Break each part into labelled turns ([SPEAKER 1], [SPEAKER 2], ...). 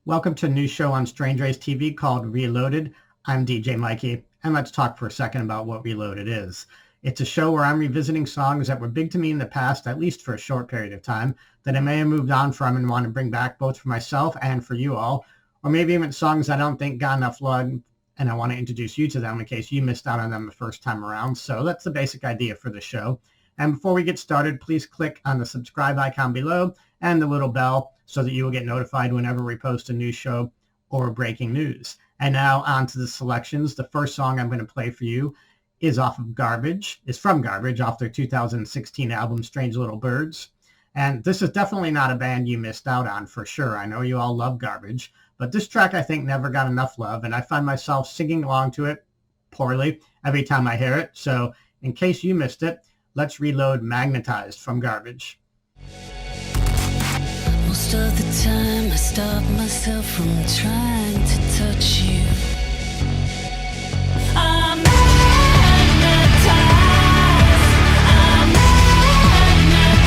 [SPEAKER 1] Welcome to a new show on Strange Race TV called Reloaded. I'm DJ Mikey, and let's talk for a second about what Reloaded is. It's a show where I'm revisiting songs that were big to me in the past, at least for a short period of time, that I may have moved on from and want to bring back both for myself and for you all, or maybe even songs I don't think got enough love, and I want to introduce you to them in case you missed out on them the first time around. So that's the basic idea for the show. And before we get started, please click on the subscribe icon below and the little bell so that you will get notified whenever we post a new show or breaking news. And now on to the selections. The first song I'm going to play for you is from Garbage, off their 2016 album, Strange Little Birds. And this is definitely not a band you missed out on, for sure. I know you all love Garbage, but this track I think never got enough love, and I find myself singing along to it poorly every time I hear it. So in case you missed it, let's reload Magnetized from Garbage.
[SPEAKER 2] Most of the time I stop myself from trying to touch you. I'm magnetized. I'm magnetized.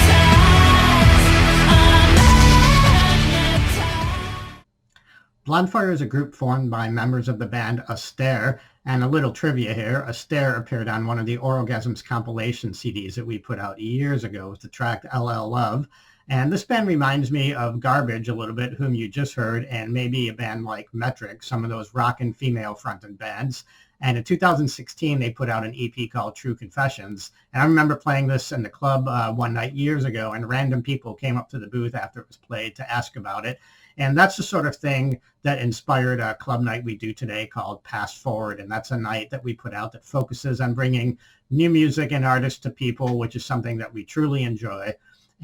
[SPEAKER 1] Blondfire is a group formed by members of the band Masquer, and a little trivia here, Masquer appeared on one of the Orgasms compilation CDs that we put out years ago with the track LL Love. And this band reminds me of Garbage a little bit, whom you just heard, and maybe a band like Metric, some of those rockin' female-fronted bands. And in 2016, they put out an EP called True Confessions. And I remember playing this in the club one night years ago, and random people came up to the booth after it was played to ask about it. And that's the sort of thing that inspired a club night we do today called Pass Forward. And that's a night that we put out that focuses on bringing new music and artists to people, which is something that we truly enjoy.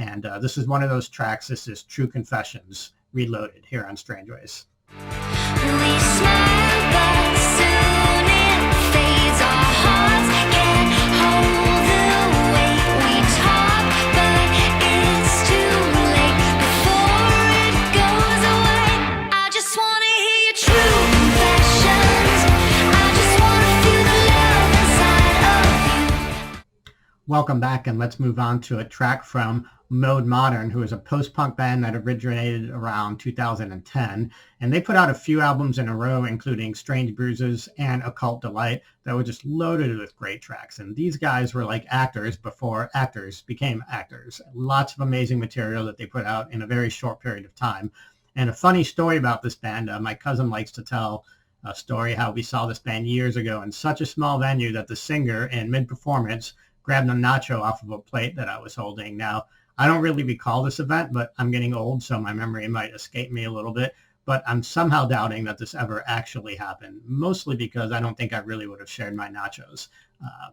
[SPEAKER 1] And this is one of those tracks. This is True Confessions, Reloaded, here on Strange Race.
[SPEAKER 2] We smile, but soon it fades. Our hearts can't hold the weight. We talk, but it's too late. Before it goes away, I just want to hear your true confessions. I just want to feel the love inside of you.
[SPEAKER 1] Welcome back, and let's move on to a track from Moderne, who is a post-punk band that originated around 2010, and they put out a few albums in a row, including Strange Bruises and Occult Delight, that were just loaded with great tracks. And these guys were like actors before actors became actors. Lots of amazing material that they put out in a very short period of time. And a funny story about this band, my cousin likes to tell a story how we saw this band years ago in such a small venue that the singer, in mid-performance, grabbed a nacho off of a plate that I was holding. Now, I don't really recall this event, but I'm getting old, so my memory might escape me a little bit. But I'm somehow doubting that this ever actually happened, mostly because I don't think I really would have shared my nachos.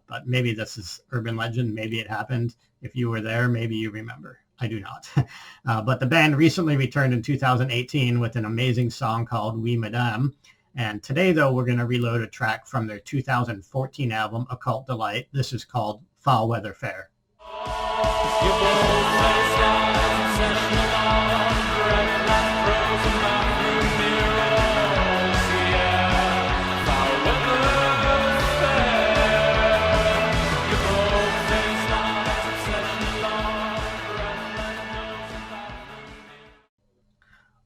[SPEAKER 1] But maybe this is urban legend. Maybe it happened. If you were there, maybe you remember. I do not. But the band recently returned in 2018 with an amazing song called Oui Madame. And today, though, we're going to reload a track from their 2014 album, Occult Delight. This is called Foul Weather Fair.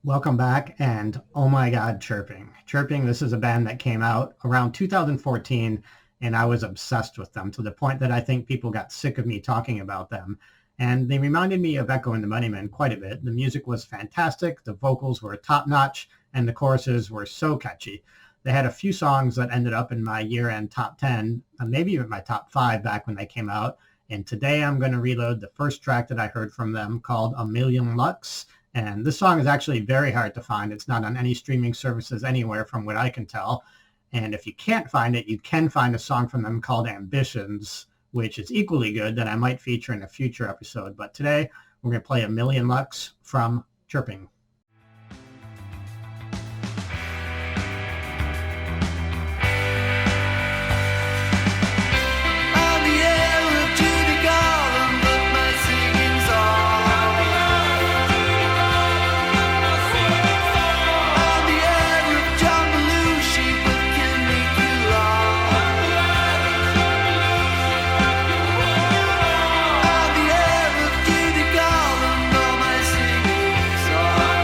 [SPEAKER 1] Welcome back, and oh my God, Chirping. Chirping, this is a band that came out around 2014, and I was obsessed with them to the point that I think people got sick of me talking about them. And they reminded me of Echo and the Moneymen quite a bit. The music was fantastic, the vocals were top-notch, and the choruses were so catchy. They had a few songs that ended up in my year-end top 10, maybe even my top 5 back when they came out. And today I'm going to reload the first track that I heard from them called Million Lux. And this song is actually very hard to find. It's not on any streaming services anywhere from what I can tell. And if you can't find it, you can find a song from them called Ambitions, which is equally good, that I might feature in a future episode. But today, we're going to play Million Lux from Chirping.
[SPEAKER 3] All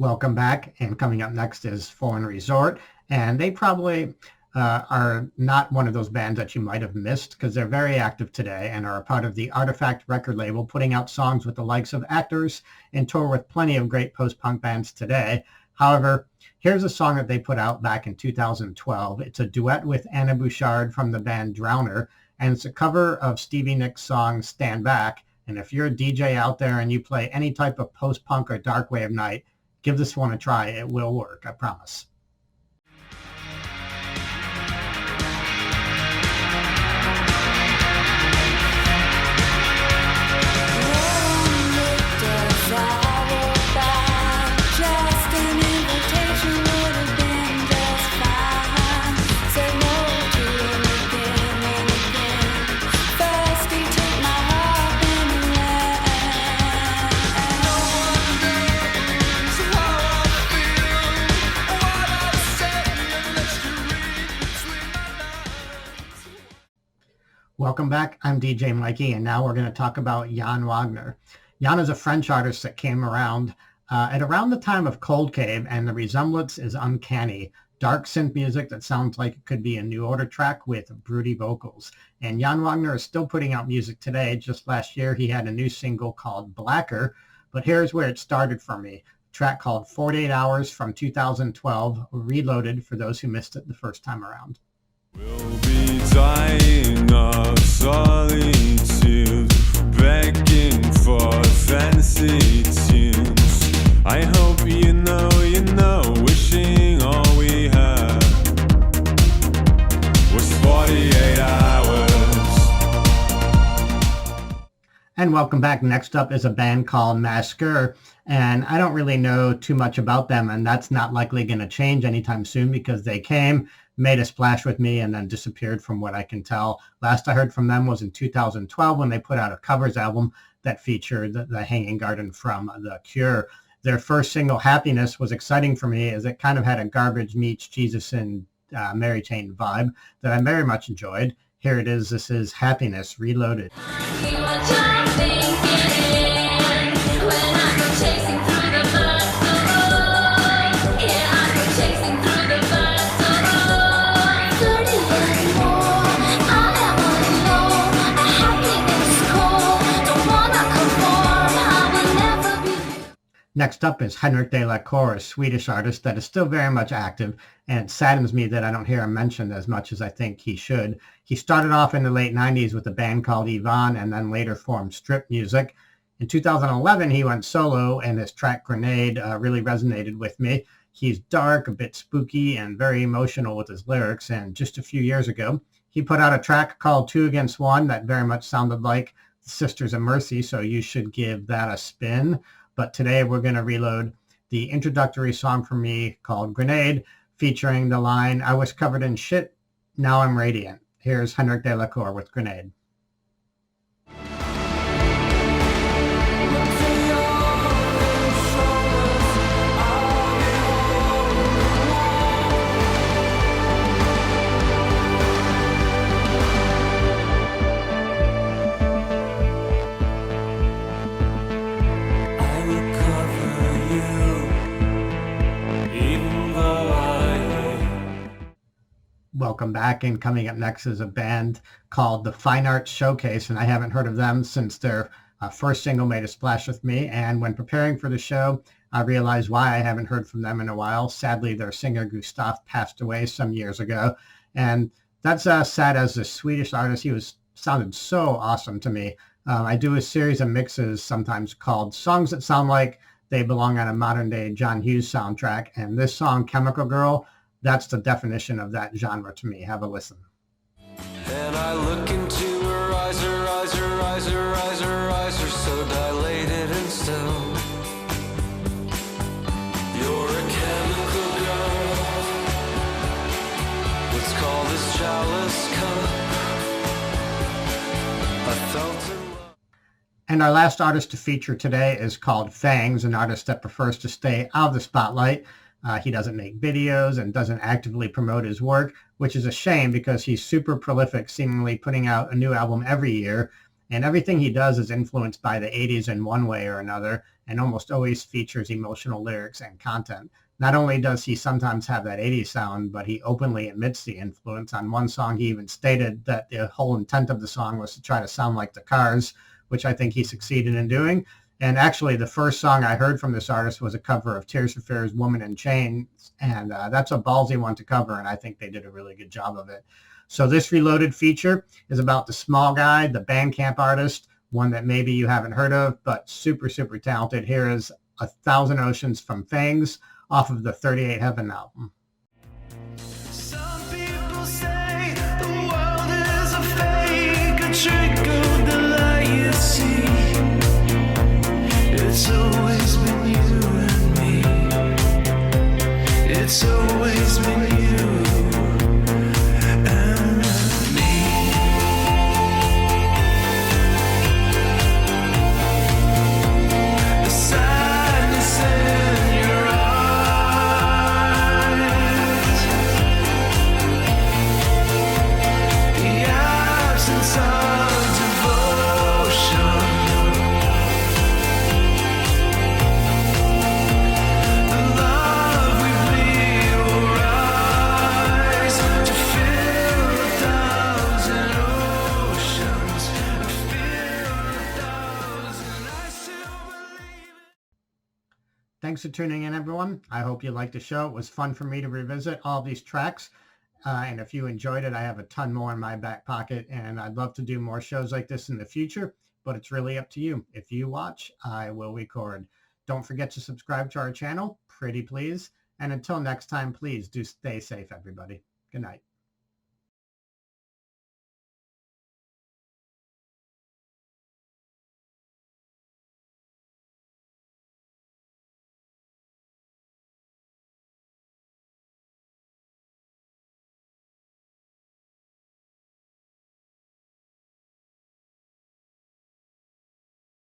[SPEAKER 1] Welcome back, and coming up next is Foreign Resort, and they probably are not one of those bands that you might have missed because they're very active today and are a part of the Artifact record label, putting out songs with the likes of Actors and tour with plenty of great post-punk bands today. However, here's a song that they put out back in 2012. It's a duet with Anna Bouchard from the band Drowner, and it's a cover of Stevie Nicks' song Stand Back. And if you're a DJ out there and you play any type of post-punk or dark wave night, give this one a try. It will work, I promise. Welcome back. I'm DJ Mikey, and now we're going to talk about Jan Wagner. Jan is a French artist that came around at around the time of Cold Cave, and the resemblance is uncanny. Dark synth music that sounds like it could be a New Order track with broody vocals. And Jan Wagner is still putting out music today. Just last year, he had a new single called Blacker, but here's where it started for me. A track called 48 Hours from 2012, Reloaded for those who missed it the first time around.
[SPEAKER 3] We'll be dying of solitude, begging for fancy tunes. I hope you know, wishing all we had was 48 hours.
[SPEAKER 1] And welcome back. Next up is a band called Masquer, and I don't really know too much about them, and that's not likely going to change anytime soon because they came, made a splash with me, and then disappeared from what I can tell. Last I heard from them was in 2012 when they put out a covers album that featured the Hanging Garden from The Cure. Their first single, Happingess, was exciting for me as it kind of had a Garbage Meets Jesus and Mary Chain vibe that I very much enjoyed. Here it is. This is Happingess Reloaded. Next up is Henric de la Cour, a Swedish artist that is still very much active, and it saddens me that I don't hear him mentioned as much as I think he should. He started off in the late 90s with a band called Yvonne and then later formed Strip Music. In 2011, he went solo, and his track Grenade really resonated with me. He's dark, a bit spooky, and very emotional with his lyrics, and just a few years ago, he put out a track called 2 Against 1 that very much sounded like the Sisters of Mercy, so you should give that a spin. But today we're going to reload the introductory song from me called Grenade, featuring the line, I was covered in shit, now I'm radiant. Here's Henric de la Cour with Grenade. Welcome back, and coming up next is a band called the Fine Arts Showcase, and I haven't heard of them since their first single made a splash with me, and when preparing for the show, I realized why I haven't heard from them in a while. Sadly, their singer Gustav passed away some years ago, and that's sad as a Swedish artist. He sounded so awesome to me. I do a series of mixes sometimes called Songs That Sound Like They Belong on a Modern-Day John Hughes soundtrack, and this song, Chemical Girl, that's the definition of that genre to me. Have a listen.
[SPEAKER 3] And I look into her eyes, her eyes, her eyes, her eyes, her eyes are so dilated and still. You're a chemical girl. Let's call this chalice cup. I felt in love.
[SPEAKER 1] And our last artist to feature today is called FFANGS, an artist that prefers to stay out of the spotlight. He doesn't make videos and doesn't actively promote his work, which is a shame because he's super prolific, seemingly putting out a new album every year. And everything he does is influenced by the 80s in one way or another, and almost always features emotional lyrics and content. Not only does he sometimes have that 80s sound, but he openly admits the influence. On one song, he even stated that the whole intent of the song was to try to sound like the Cars, which I think he succeeded in doing. And actually, the first song I heard from this artist was a cover of Tears for Fears' Woman in Chains, and that's a ballsy one to cover, and I think they did a really good job of it. So this Reloaded feature is about the small guy, the Bandcamp artist, one that maybe you haven't heard of, but super, super talented. Here is 1,000 Oceans from FFANGS off of the 38 Heaven album.
[SPEAKER 4] Some people say the world is a fake, a trick of the light you see. It's always been you and me. It's always been you.
[SPEAKER 1] Thanks for tuning in, everyone. I hope you liked the show. It was fun for me to revisit all these tracks. And if you enjoyed it, I have a ton more in my back pocket, and I'd love to do more shows like this in the future, but it's really up to you. If you watch, I will record. Don't forget to subscribe to our channel, pretty please. And until next time, please do stay safe, everybody. Good night.